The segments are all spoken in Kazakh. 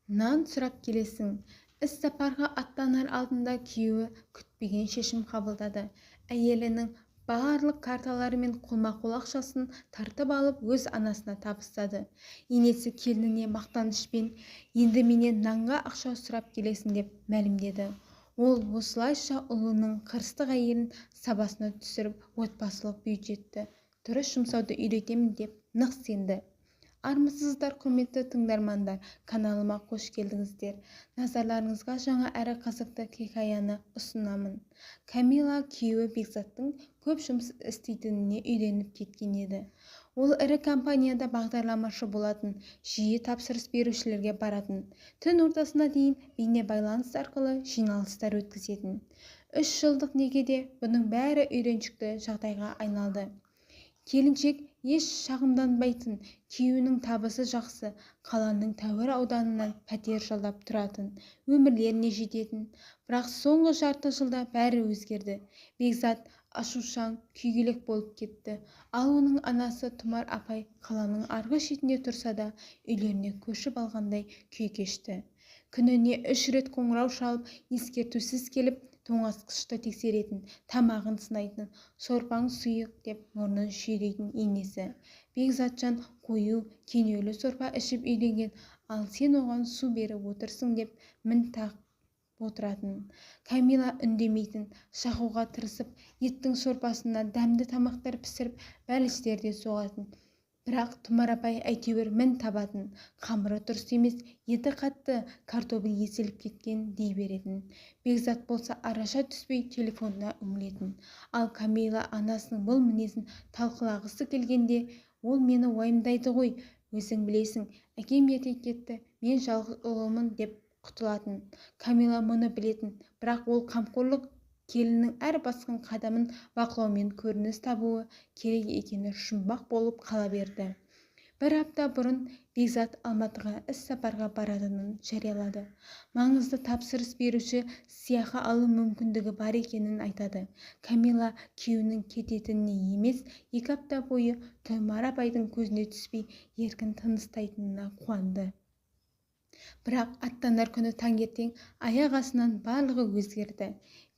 нан сұрап келесің. Іс-сапарға аттанар алдында күйеуі күтпеген шешім қабылдады. Әйелінің барлық карталары мен қолма-қол ақшасын тартып алып өз анасына табыстады. Енесі келініне мақтанышпен енді менен нанға ақша сұрап келесің деп мәлімдеді. Ол осылайша ұлының қырыстық әйелін сабасына түсіріп отбасылық бюджетті дұрыс жұмсауды үйретемін деп нық сенді. Армысыздар құрметті тыңдармандар, каналыма қош келдіңіздер. Назарларыңызға жаңа әрі қызықты хикаяны ұсынамын. Камила күйеуі Бекзаттың көп жұмыс істейтініне үйреніп кеткен еді. Ол ірі компанияда бағдарламашы болатын, жиі тапсырыс берушілерге баратын, түн ортасына дейін бейнебайланыс арқылы жиналыстар өткізетін. 3 жылдық некеде бұның бәрі үйреншікті жағдайға айналды. Келіншек еш шағымданбайтын, күйеуінің табысы жақсы, қаланың тәуір ауданынан пәтер жалдап тұратын, өмірлеріне жететін. Бірақ соңғы жарты жылда бәрі өзгерді. Бекзат ашушаң, күйгелек болып кетті. Ал оның анасы Тұмар апай қаланың арғы шетінде тұрса да, үйлеріне көшіп алғандай күй кешті. Күніне 3 рет қоңырау шалып, ескертусіз келіп, тоңазытқышты тексеретін, тамағын сынайтын, сорпаң сұйық деп мұрнын шүйрейтін енесі. Бекзатжан қою, кенеулі сорпа ішіп үйренген, ал сен оған су беріп отырсың деп мін тағып отыратын. Камила үндемейтін, шақуға тырысып, еттің сорпасына дәмді тамақтар пісіріп, бәліштерде соғатын. Бірақ Тұмар апай әйтеуір мін табатын, қамыры дұрыс емес, еті қатты, картобы езіліп кеткен дей беретін. Бекзат болса араша түспей телефонына үңілетін. Ал Камила анасының бұл мінезін талқылағысы келгенде, ол мені уайымдайды ғой, өзің білесің, әкем ерте кетті, мен жалғыз ұлымын деп құтылатын. Камила мұны білетін, бірақ ол қамқорлық келіннің әр басқан қадамын бақылаумен көрініс табуы керек екені жұмбақ болып қала берді. Бір апта бұрын Бекзат Алматыға іс-сапарға баратынын жариялады. Маңызды тапсырыс беруші сыйақы алу мүмкіндігі бар екенін айтады. Камила күйеуінің кететініне емес, 2 апта бойы Тұмар апайдың көзіне түспей еркін тыныстайтынына қуанды. Бірақ аттанар күні таңертең аяқ астынан барлығы өзгерді.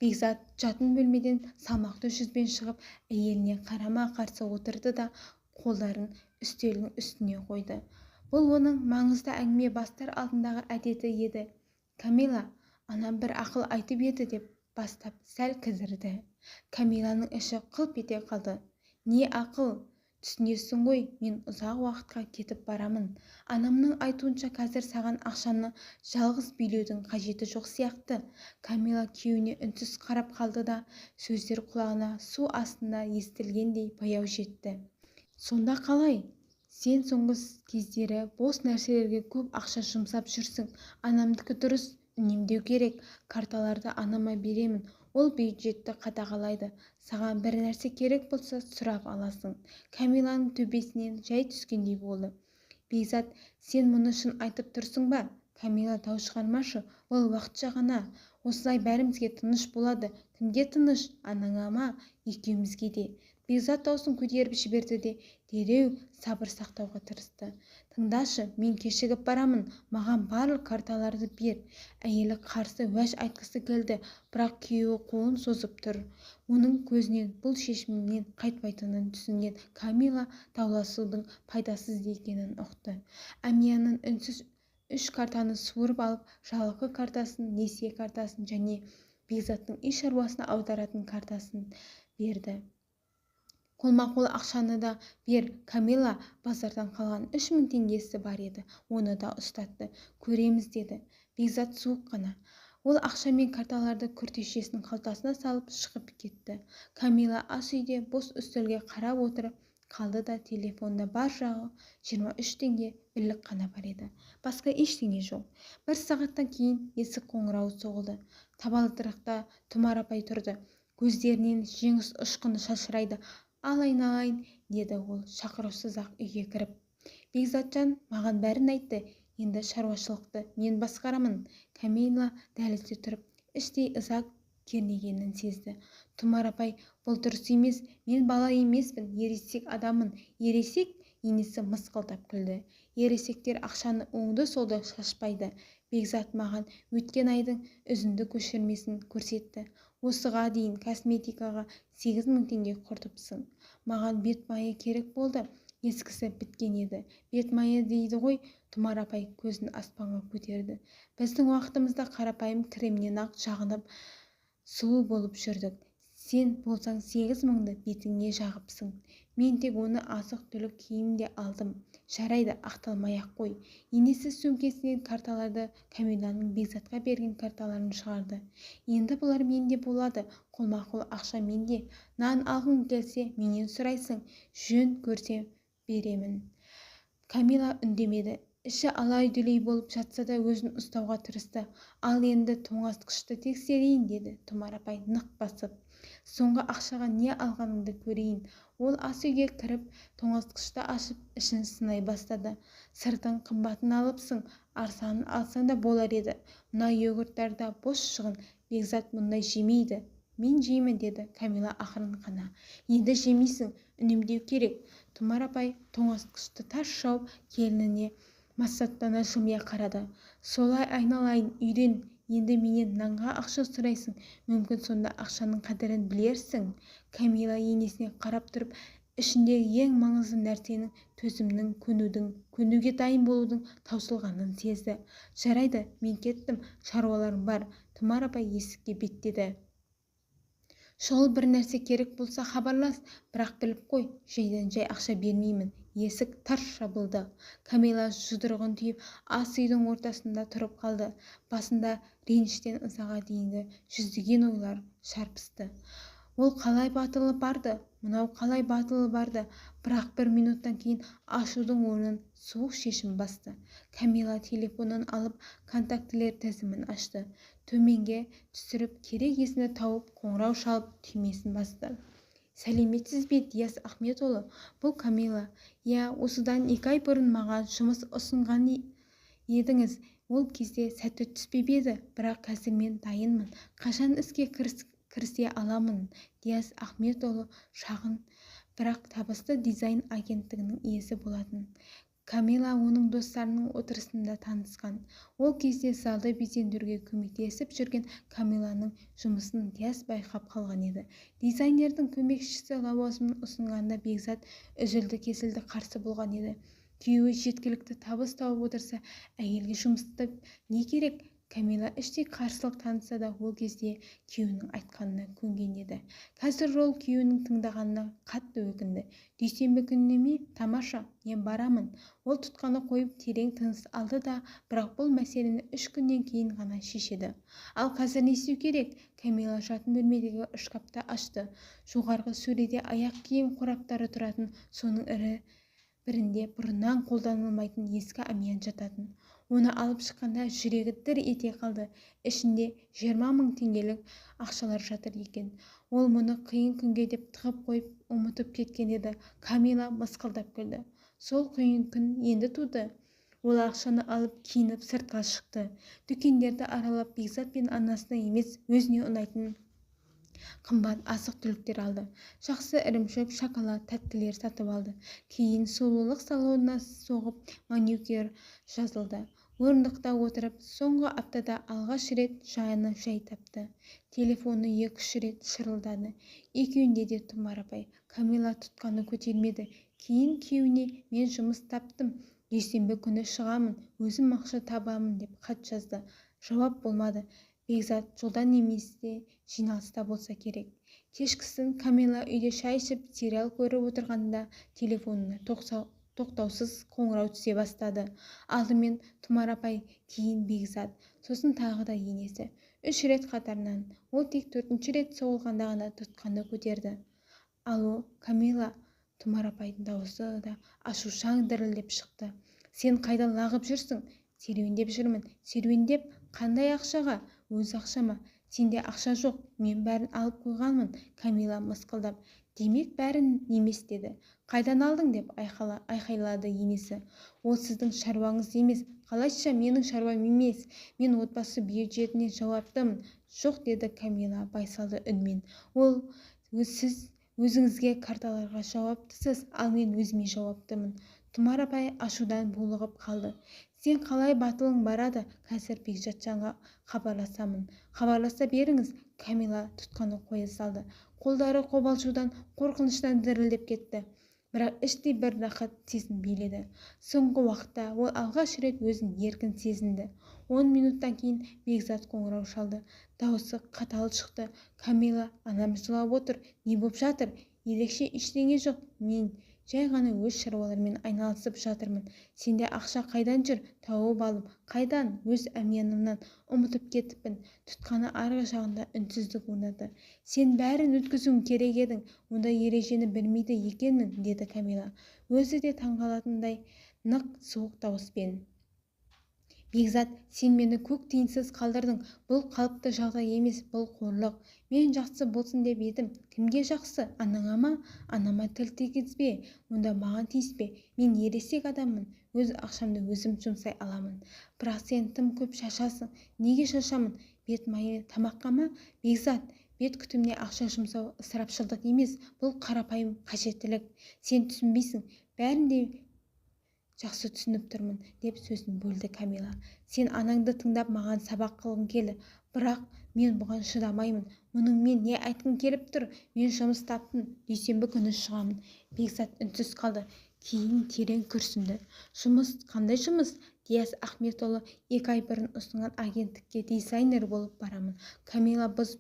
Бекзат жатын бөлмеден салмақты жүзбен шығып, әйеліне қарама-қарсы отырды да қолдарын үстелдің үстіне қойды. Бұл оның маңызды әңгіме бастар алдындағы әдеті еді. Камила, анам бір ақыл айтып еді деп бастап сәл кідірді. Камиланың іші қылп ете қалды. Не ақыл? Түсінесің ғой, мен ұзақ уақытқа кетіп барамын. Анамның айтуынша қазір саған ақшаны жалғыз билеудің қажеті жоқ сияқты. Камила күйеуіне үнсіз қарап қалды да, сөздер құлағына су астында естілгендей баяу жетті. Сонда қалай? Сен соңғы кездері бос нәрселерге көп ақша жұмсап жүрсің. Анамдікі дұрыс, үнемдеу керек. Карталарды анама беремін. Ол бюджетті қадағалайды. Саған бір нәрсе керек болса сұрап аласың. Камиланың төбесінен жай түскендей болды. Бекзат, сен мұны шын айтып тұрсың ба? Камила дау шығармашы, ол уақытша ғана. Осылай бәрімізге тыныш болады. Кімге тыныш? Анаңа ма? Екеумізге де. Бекзат даусын көтеріп жіберді де дереу сабыр сақтауға тырысты. Тыңдашы, мен кешігіп барамын, маған барлық карталарды бер. Әйелі қарсы уәж айтқысы келді, бірақ күйеуі қолын созып тұр. Оның көзінен бұл шешімінен қайтпайтынын түсінген Камила дауласудың пайдасыз екенін ұқты. Әмияның үнсіз 3 картаны суырып алып, жалақы картасын, несие картасын және Бекзаттың үй шаруасына аударатын картасын берді. Қолма-қол ақшаны да бер. Камила базардан қалған 3000 теңгесі бар еді. Оны да ұстатты. Көреміз деді. Бекзат суық қана. Ол ақша мен карталарды күртешесінің қалтасына салып шығып кетті. Камила ас үйде бос үстелге қарап отырып қалды да телефонда бар жағы 23 теңге бірлік қана бар еді. Басқа ештеңе жоқ. 1 сағаттан кейін есік қоңырауы соғылды. Табалдырықта Тұмар апай тұрды. Көздерінен жеңіс ұшқыны шашырайды. Ал айналайын, деді ол шақырусыз-ақ үйге кіріп. Бекзатжан маған бәрін айтты. Енді шаруашылықты мен басқарамын. Камила дәлізде тұрып, іштей ыза кернегенін сезді. Тұмар апай, бұл дұрыс емес. Мен бала емеспін, ересек адаммын. Ересек? Енесі мысқылдап күлді. ересектер ақшаны оңды-солды шашпайды. Бекзат маған өткен айдың үзінді көшірмесін көрсетті. Осыға дейін косметикаға 8 мың теңге құртыпсың. Маған бет майы керек болды. Ескісі біткен еді. Бет майы дейді ғой. Тұмар апай көзін аспанға көтерді. Біздің уақытымызда қарапайым кремнен ақ жағынып сұлу болып жүрдік. Сен болсаң 8 мыңды бетіңе жағыпсың. Мен тек оны азық-түлік киімде алдым. Жарайды, ақталмай-ақ қой. Енесі сөмкесінен карталарды, Камиланың Бекзатқа берген карталарын шығарды. Енді бұлар менде болады. Қолма-қол ақша менде. Нан алғың келсе, менен сұрайсың. Жөн көрсе беремін. Камила үндемеді. Іші алай-дүлей болып жатса да өзін ұстауға тырысты. Ал енді тоңазытқышты тексерейін деді Тұмар апай нық басып. Соңғы ақшаға не алғаныңды көрейін. Ол ас үйге кіріп, тоңазытқышты ашып, ішін сынай бастады. Сыртың қымбатын алыпсың, арзанын алсаң да болар еді. Мына йогурттарда бос шығын. Бекзат мұндай жемейді. Мен жеймін деді Камила ақырын ғана. Енді жемейсің, үнемдеу керек. Тұмар апай тоңазытқышты тарс жауып, келініне масаттана жымия қарады. Солай айналайын, үйрен. Енді менен нанға ақша сұрайсың. Мүмкін сонда ақшаның қадірін білерсің. Камила енесіне қарап тұрып, ішіндегі ең маңызды нәрсенің төзімнің, көнуге дайын болудың таусылғанын сезді. Жарайды, мен кеттім, шаруаларым бар. Тұмар апай есікке беттеді. Шұғыл бір нәрсе керек болса хабарлас, бірақ біліп қой, жайдан жай ақша бермеймін. Есік тарс жабылды. Камила жұдырығын түйіп ас үйдің ортасында тұрып қалды. Басында реніштен ызаға дейінгі жүздеген ойлар шарпысты. Ол қалай батылы барды, мынау қалай батылы барды. Бірақ бір минуттан кейін ашудың орнын суық шешім басты. Камила телефонын алып контактілер тізімін ашты. Төменге түсіріп керек есіне тауып қоңырау шалып түймесін басты. Сәлеметсіз бе, Диас Ахметұлы? Бұл Камила. Я, осыдан 2 ай бұрын маған жұмыс ұсынған едіңіз. Ол кезде сәті түспеп еді, бірақ қазір мен дайынмын. Қашан іске кірісе аламын? Диас Ахметұлы шағын, бірақ табысты дизайн агенттігінің иесі болатын. Камила оның достарының отырысында танысқан. Ол кезде залды безендіруге көмектесіп жүрген Камиланың жұмысын Диас байқап қалған еді. Дизайнердің көмекшісі лауазымын ұсынғанда Бекзат үзілді-кесілді қарсы болған еді. Күйеуі жеткілікті табыс тауып отырса, әйелге жұмыста не керек? Камила іштей қарсылық танытса да ол кезде күйеуінің айтқанына көнген еді. Қазір ол күйеуінің тыңдағанына қатты өкінді. Дүйсенбі күніне ме? Тамаша, мен барамын. Ол тұтқаны қойып терең тыныс алды да, бірақ бұл мәселені 3 күннен кейін ғана шешеді. Ал қазір не істеу керек? Камила жатын бөлмедегі шкафты ашты. Жоғарғы сөреде аяқ киім қораптары тұратын, соның бірінде бұрыннан қолданылмайтын ескі әмиян жататын. Оны алып шыққанда жүрегі дір ете қалды. Ішінде 20 мың теңгелік ақшалар жатыр екен. Ол мұны қиын күнге деп тығып қойып ұмытып кеткен еді. Камила мысқылдап күлді. Сол қиын күн енді туды. Ол ақшаны алып киініп сыртқа шықты. Дүкендерді аралап Бекзат пен анасына емес, өзіне ұнайтын қымбат азық-түліктер алды. Жақсы ірімшік, шоколад, тәттілер сатып алды. Кейін сұлулық салонына соғып маникюр жазылды. Орындықта отырып, соңғы аптада алғаш рет жаны жай тапты. Телефоны 2-3 рет шырылдады. Екеуінде де Тұмар апай. Камила тұтқаны көтермеді. Кейін күйеуіне мен жұмыс таптым. Дүйсенбі күні шығамын, өзім ақша табамын деп хат жазды. Жауап болмады. Бекзат жолдан немесе жиналыста болса керек. Кешкісін Камила үйде шай ішіп, сериал көріп отырғанда телефонына тоқтаусыз қоңырау түсе бастады. Алдымен Тұмар апай, кейін Бекзат, сосын тағы да енесі. 3 рет қатарынан. Ол тек 4-ші рет соғылғанда ғана тұтқаны көтерді. Алло, Камила. Тұмар апайдың дауысы да ашушаң дірілдеп шықты. Сен қайда лағып жүрсің? Серуендеп жүрмін. Серуендеп? Қандай ақшаға? Өз ақшама. Сенде ақша жоқ, мен бәрін алып қойғанмын. Камила мысқылдап. Демек бәрін емес деді. Қайдан алдың деп айқайлады енесі. Ол сіздің шаруаңыз емес. Қалайша менің шаруам емес. Мен отбасы бюджетіне жауаптымын. Жоқ деді Камила байсалды үнмен. Сіз өзіңізге карталарға жауаптысыз, ал мен өзіме жауаптымын. Тұмар апай ашудан булығып қалды. Сен қалай батылың барады? Қазір Бекзатжанға хабарласамын. Хабарласа беріңіз. Камила тұтқаны қоя салды. Қолдары қобалжудан, қорқыныштан дірілдеп кетті. Бірақ іштей бір рахат сезім биледі. Соңғы уақытта ол алғаш рет өзін еркін сезінді. 10 минуттан кейін Бекзат қоңырау шалды. Дауысы қатал шықты. Камила, анам жылап отыр. Не боп жатыр? Ерекше ештеңе жоқ. Мен жай ғана өз шаруалармен айналысып жатырмын. Сенде ақша қайдан жүр? Тауып алып. Қайдан? Өз әмиянымнан ұмытып кетіппін. Тұтқаны арғы жағында үнсіздік орнады. Сен бәрін өткізуің керек едің. Онда ережені білмейді екенмін, деді Камила. Өзі де таңғалатындай нық суық дауыспен. Бекзат, сен мені көк тиынсыз қалдырдың. Бұл қалыпты жағдай емес, бұл қорлық. Мен жақсы болсын деп едім. Кімге жақсы? Анаңа ма? Анама тіл тигізбе. Онда маған тиіспе. Мен ересек адаммын. Өз ақшамды өзім жұмсай аламын. Бірақ сен тым көп шашасың. Неге шашамын? Бет майы тамаққа ма? Бекзат, бет күтіміне ақша жұмсау ысырапшылдық емес. Бұл қарапайым қажеттілік. Сен түсінбейсің. Бәрін де жақсы түсініп тұрмын, деп сөзін бөлді Камила. Сен анаңды тыңдап маған сабақ қылғың келді. Бірақ мен бұған шыдамаймын. Мұның мен не айтқың келіп тұр? Мен жұмыс таптым. Дүйсенбі күні шығамын. Бекзат үнсіз қалды. Кейін терең күрсінді. Жұмыс? Қандай жұмыс? Диас Ахметұлы 2 ай бұрын ұсынған агенттікке дизайнер болып барамын. Камила, біз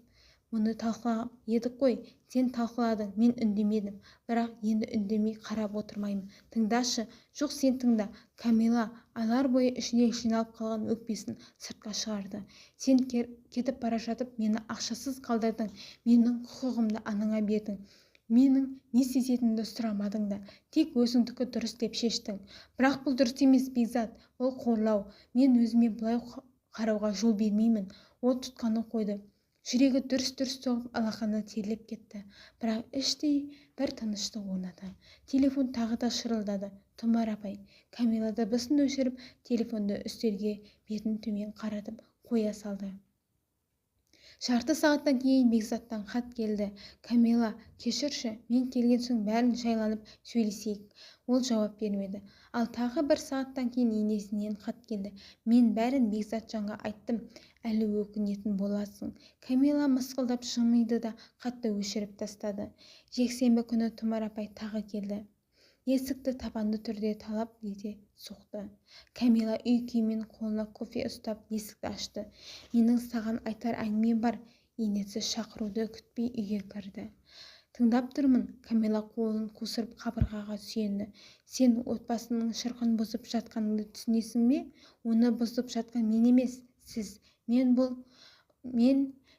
мұны талқылап едік қой. Сен талқыладың, мен үндемедім. Бірақ енді үндемей қарап отырмаймын. Тыңдашы. Жоқ, сен тыңда. Камила айлар бойы ішіне жиналып қалған өкпесін сыртқа шығарды. Сен кетіп бара жатып мені ақшасыз қалдырдың. Менің құқығымды анаңа бердің. Менің не сезетінімді сұрамадың да. Тек өзіңдікі дұрыс деп шештің. Бірақ бұл дұрыс емес, Бекзат. Ол қорлау. Мен өзіме бұлай қарауға жол бермеймін. Ол тұтқаны қойды. Жүрегі дүрс-дүрс соғып алақаны терлеп кетті. Бірақ іштей бір тыныштық орнады. Телефон тағы да шырылдады. Тұмар апай. Камила дыбысын өшіріп, телефонды үстелге бетін төмен қаратып қоя салды. Жарты сағаттан кейін Бекзаттан хат келді. Камила, кешірші, мен келген соң бәрін жайланып сөйлесейік. Ол жауап бермеді. Ал тағы бір сағаттан кейін енесінен хат келді. Мен бәрін Бекзатжанға айттым. Әлі өкінетін боласың. Камила мысқылдап жымиды да хатты өшіріп тастады. Жексенбі күні Тұмар апай тағы келді. Есікті табанды түрде талап ете соқты. Камила үй күймен қолына кофе ұстап есікті ашты. Менің саған айтар әңгімем бар. Енесі шақыруды күтпей үйге кірді. Тыңдап тұрмын. Камила қолын қусырып қабырғаға сүйенді. Сен отбасының шырқын бұзып жатқаныңды түсінесің бе? Оны бұзып жатқан мен емес, сіз. Мен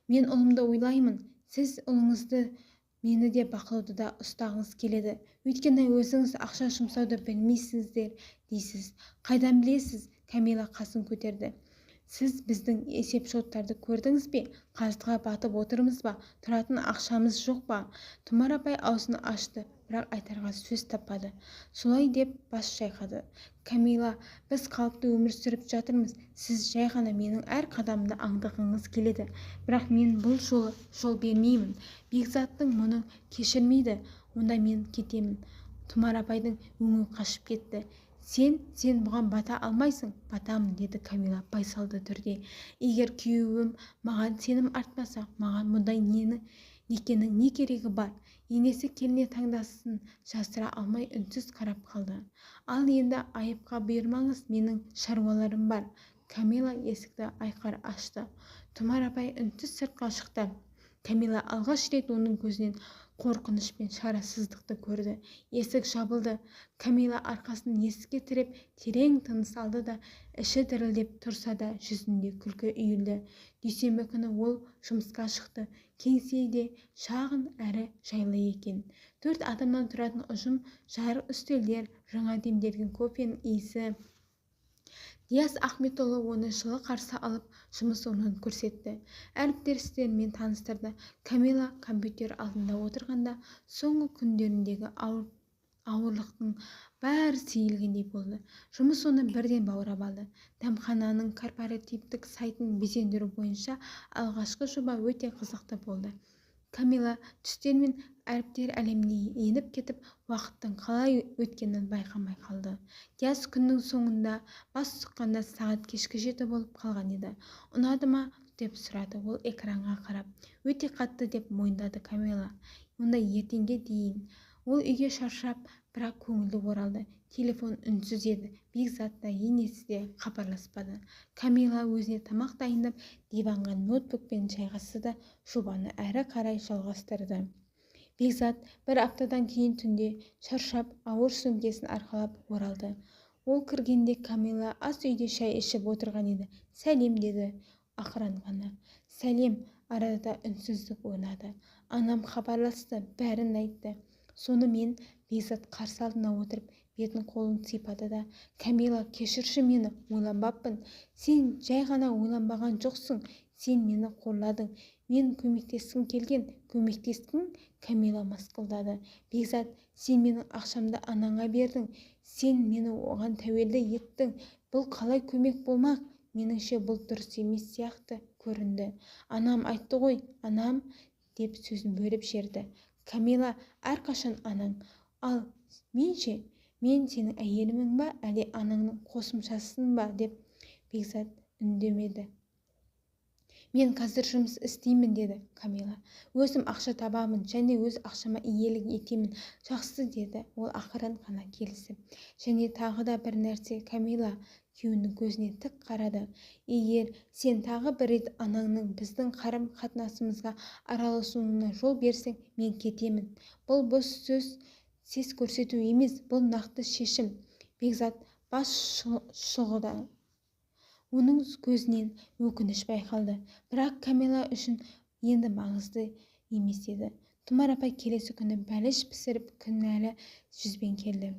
ұлымды ойлаймын. Сіз ұлыңызды, мені де бақылауды да ұстағыңыз келеді. Өйткені өзіңіз ақша жұмсауды білмейсіңіздер дейсіз. Қайдан білесіз? Камила қасын көтерді. Сіз біздің есеп-шоттарды көрдіңіз бе? Қаздыға батып отырмыз ба? Тұратын ақшамыз жоқ па? Тұмар апай аузын ашты, бірақ айтарға сөз таппады. Солай деп бас шайқады. Камила, біз қалыпты өмір сүріп жатырмыз. Сіз жай ғана менің әр қадамымды аңдығыңыз келеді. Бірақ мен бұл жолы жол бермеймін. Бекзаттың мұны кешірмейді. Онда мен кетемін. Тұмар апайдың өңі қашып кетті. Сен бұған бата алмайсың. Батамын, деді Камила байсалды түрде. Егер күйеуім маған сенім артпаса, маған мұндай некенің не керегі бар? Енесі келіне таңдасын жасыра алмай үнсіз қарап қалды. Ал енді айыпқа бұйырмаңыз, менің шаруаларым бар. Камила есікті айқар ашты. Тұмар апай үнсіз сыртқа шықты. Камила алғаш рет оның көзінен қорқыныш пен шарасыздықты көрді. Есік жабылды. Камила арқасын есікке тіреп терең тыныс алды да, іші дірілдеп тұрса да жүзінде күлкі үйілді. Дүйсенбі күні ол жұмысқа шықты. Кеңседе шағын әрі жайлы екен. 4 адамнан тұратын ұжым, жарық үстелдер, жаңа демделген кофенің иісі. Диас Ахметұлы оны жылы қарсы алып, жұмыс орнын көрсетті. Әріптестерімен таныстырды. Камила компьютер алдында отырғанда соңғы күндеріндегі ауырлықтың бәрі сейілгендей болды. Жұмыс оны бірден баурап алды. Дәмхананың корпоративтік сайтын безендіру бойынша алғашқы жоба өте қызықты болды. Камила түстер мен әріптер әлеміне еніп кетіп, уақыттың қалай өткенін байқамай қалды. Диас күннің соңында бас сұққанда сағат кешкі 7 болып қалған еді. «Ұнады ма?» деп сұрады ол экранға қарап. «Өте қатты» деп мойындады Камила. «Онда ертеңге дейін». Ол үйге шаршап, бірақ көңілді оралды. Телефон үнсіз еді. Бекзат та енесі де хабарласпады. Камила өзіне тамақ дайындап, диванға ноутбукпен жайғасты да жобаны әрі қарай жалғастырды. Бекзат бір аптадан кейін түнде шаршап, ауыр сөмкесін арқалап оралды. Ол кіргенде Камила ас үйде шай ішіп отырған еді. «Сәлем» деді ақырын ғана. «Сәлем». Арада үнсіздік орнады. «Анам хабарласты, бәрін айтты». Сонымен Бекзат қарсы алдына отырып, бетін қолын сипады да: «Камила, кешірші мені, ойланбаппын». «Сен жай ғана ойланбаған жоқсың, сен мені қорладың. Мен көмектескім келген». «Көмектестің?» Камила мысқылдады. «Бекзат, сен менің ақшамды анаңа бердің. Сен мені оған тәуелді еттің. Бұл қалай көмек болмақ?» «Меніңше бұл дұрыс емес сияқты көрінді». «Анам айтты ғой». «Анам?» деп сөзін бөліп жіберді Камила. «Әрқашан анаң. Ал мен ше? Мен сенің әйелімін ба, әлде анаңның қосымшасың ба?» деп Бекзат үндемеді. «Мен қазір жұмыс істеймін» деді Камила. «Өзім ақша табамын және өз ақшама иелік етемін». «Жақсы» деді ол ақырын ғана келісіп. «Және тағы да бір нәрсе». Камила күйеуінің көзіне тік қарады. «Егер сен тағы бір рет анаңның біздің қарым-қатынасымызға араласуына жол берсең, мен кетемін». «Бұл бос сөз, сес көрсету емес, бұл нақты шешім». Бекзат бас шұлғыды. Оның көзінен өкініш байқалды. Бірақ Камила үшін енді маңызды емес еді. Тұмар апай келесі күні бәліш пісіріп кінәлі жүзбен келді.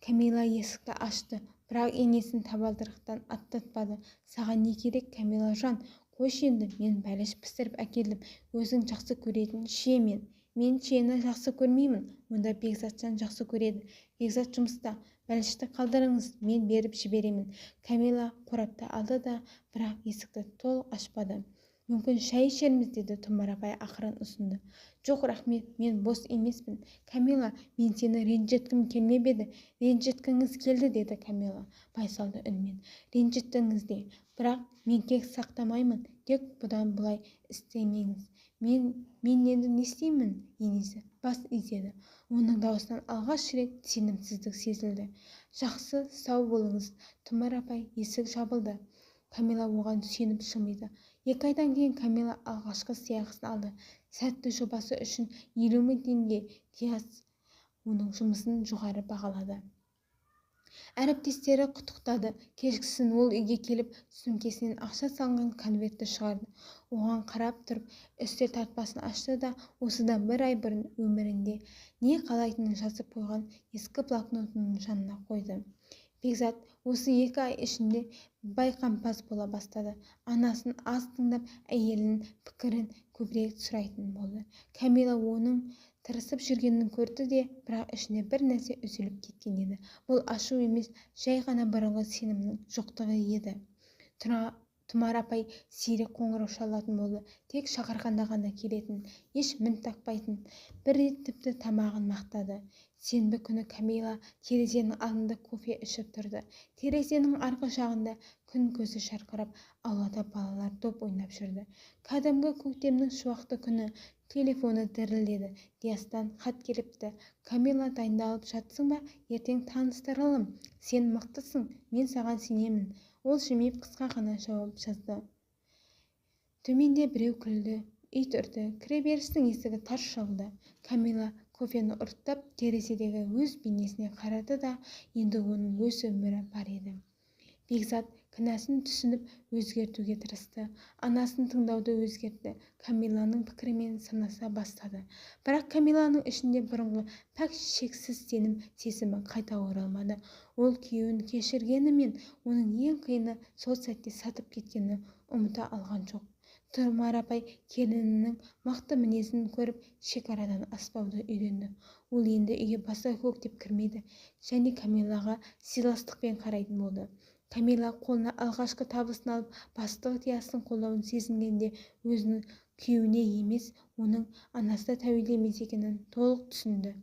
Камила есікті ашты, бірақ енесін табалдырықтан аттатпады. «Саған не керек, Камила жан? Қойшы енді, мен бәліш пісіріп әкелдім. Өзің жақсы көретін ше мен». «Мен шені жақсы көрмеймін». «Онда Бекзатжан жақсы көреді». «Бекзат жұмыста. Бәлішті қалдырыңыз, мен беріп жіберемін». Камила қорапты алды да, бірақ есікті толық ашпады. «Мүмкін шай ішерміз?» деді Тұмар апай ақырын ұсынды. «Жоқ рахмет, мен бос емеспін». «Камила, мен сені ренжіткім келмеп еді». «Ренжіткіңіз келді» деді Камила байсалды үнмен. «Ренжіттіңіз де, бірақ мен кек сақтамаймын. Тек бұдан былай істемеңіз». Мен енді не істеймін?» енесі бас изеді. Оның даусынан алғаш рет сенімсіздік сезілді. «Жақсы, сау болыңыз». Тұмар апай есік жабылды. Камила оған сүйеніп жымиды. 2 айдан кейін Камила алғашқы сыйақысын алды. Сәтті жобасы үшін 50 000 теңге. Диас оның жұмысын жоғары бағалады. Әріптестері құттықтады. Кешкісін ол үйге келіп, сөмкесінен ақша салынған конвертті шығарды. Оған қарап тұрып, үстел тартпасын ашты да, осыдан 1 ай бұрын өмірінде не қалайтынын жазып қойған ескі блокнотының жанына қойды. Бекзат осы 2 ай ішінде байқампаз бола бастады. Анасын аз тыңдап, әйелінің пікірін көбірек сұрайтын болды. Камила оның тырысып жүргенін көрді де, бірақ ішіне бір нәрсе үзіліп кеткен еді. Бұл ашу емес, жай ғана бұрынғы сенімнің жоқтығы еді. Тұмар апай сирек қоңырау шалатын болды. Тек шақырғанда ғана келетін, еш мін тақпайтын. Бір рет тіпті тамағын мақтады. Сенбі күні Камила терезенің алдында кофе ішіп тұрды. Терезенің арғы жағында күн көзі жарқырап, аулада балалар доп ойнап жүрді. Кәдімгі көктемнің шуақты күні. Телефоны дірілдеді. Диастан хат келіпті. «Камила, дайындалып жатсың ба? Ертең таныстырылым. Сен мықтысың, мен саған сенемін». Ол жымиып қысқа ғана жауап жазды. Төменде біреу күлді. Үй тұрды. Кіреберістің есігі тарс жабылды. Камила кофені ұрттап терезедегі өз бейнесіне қарады да, енді оның өз өмірі бар еді. Бекзат кінәсін түсініп өзгертуге тырысты. Анасын тыңдауды өзгертті. Камиланың пікірімен санаса бастады. Бірақ Камиланың ішінде бұрынғы пәк шексіз сенім сезімі қайта оралмады. Ол күйеуін кешіргені мен оның ең қиыны сол сәтте сатып кеткені ұмыта алған жоқ. Тұмар апай келінінің мықты мінезін көріп, шекарадан аспауды үйренді. Ол енді үйге баса көктеп кірмейді және Камилаға сыйластықпен қарайтын болды. Камила қолына алғашқы табысын алып, бастық Диастың қолдауын сезінгенде өзінің күйеуіне емес, оның анасы да тәуелді емес екенін толық түсінді.